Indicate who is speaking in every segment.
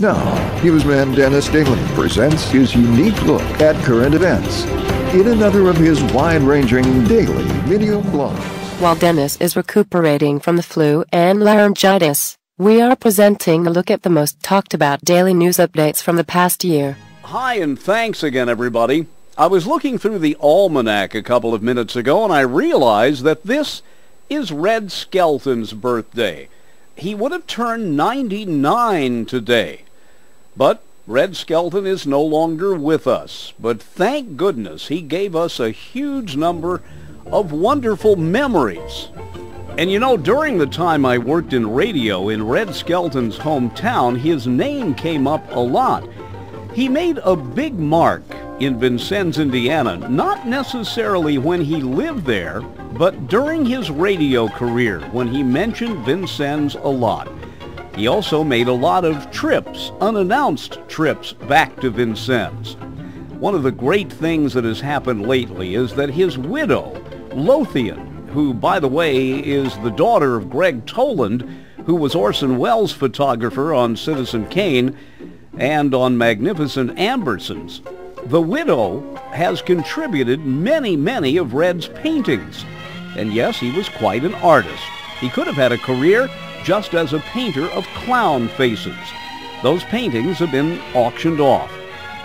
Speaker 1: Now, Newsman Dennis Daly presents his unique look at current events in another of his wide-ranging daily video blogs.
Speaker 2: While Dennis is recuperating from the flu and laryngitis, we are presenting a look at the most talked about daily news updates from the past year.
Speaker 3: Hi, and thanks again, everybody. I was looking through the almanac a couple of minutes ago, and I realized that this is Red Skelton's birthday. He would have turned 99 today. But Red Skelton is no longer with us. But thank goodness he gave us a huge number of wonderful memories. And you know, during the time I worked in radio in Red Skelton's hometown, his name came up a lot. He made a big mark in Vincennes, Indiana, not necessarily when he lived there, but during his radio career when he mentioned Vincennes a lot. He also made a lot of trips, unannounced trips, back to Vincennes. One of the great things that has happened lately is that his widow, Lothian, who, by the way, is the daughter of Greg Toland, who was Orson Welles' photographer on Citizen Kane and on Magnificent Ambersons, the widow has contributed many of Red's paintings. And yes, he was quite an artist. He could have had a career just as a painter of clown faces. Those paintings have been auctioned off.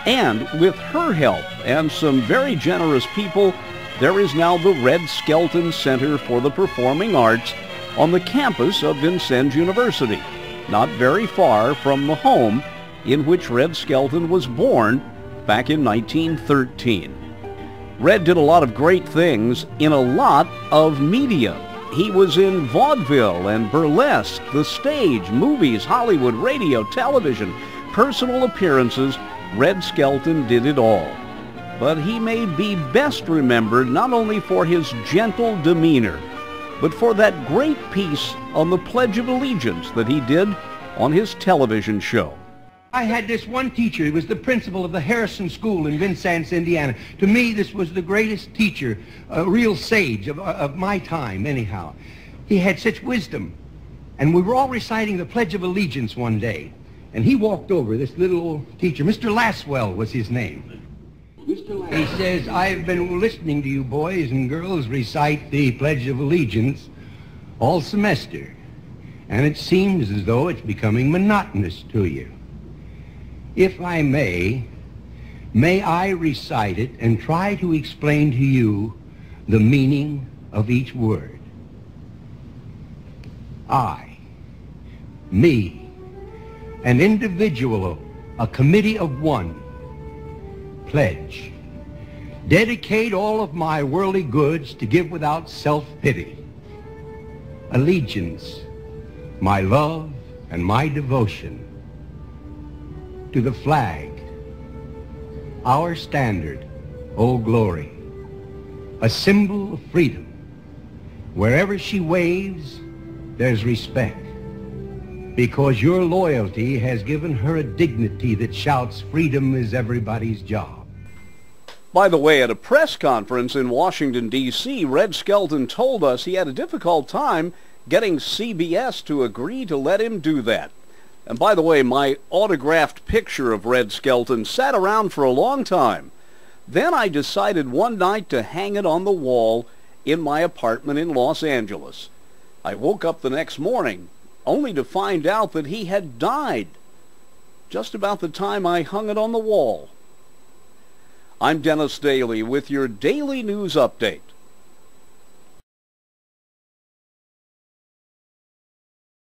Speaker 3: And with her help and some very generous people, there is now the Red Skelton Center for the Performing Arts on the campus of Vincennes University, not very far from the home in which Red Skelton was born back in 1913. Red did a lot of great things in a lot of media. He was in vaudeville and burlesque, the stage, movies, Hollywood, radio, television, personal appearances. Red Skelton did it all. But he may be best remembered not only for his gentle demeanor, but for that great piece on the Pledge of Allegiance that he did on his television show.
Speaker 4: I had this one teacher. He was the principal of the Harrison School in Vincennes, Indiana. To me, this was the greatest teacher, a real sage of my time, anyhow. He had such wisdom. And we were all reciting the Pledge of Allegiance one day. And he walked over, this little old teacher. Mr. Laswell was his name. He says, I've been listening to you boys and girls recite the Pledge of Allegiance all semester. And it seems as though it's becoming monotonous to you. If I may I recite it and try to explain to you the meaning of each word. I, me, an individual, a committee of one, pledge, dedicate all of my worldly goods to give without self-pity. Allegiance, my love and my devotion to the flag, our standard, Old Glory, a symbol of freedom. Wherever she waves, there's respect, because your loyalty has given her a dignity that shouts freedom is everybody's job.
Speaker 3: By the way, at a press conference in Washington, D.C., Red Skelton told us he had a difficult time getting CBS to agree to let him do that. And by the way, my autographed picture of Red Skelton sat around for a long time. Then I decided one night to hang it on the wall in my apartment in Los Angeles. I woke up the next morning only to find out that he had died just about the time I hung it on the wall. I'm Dennis Daly with your daily news update.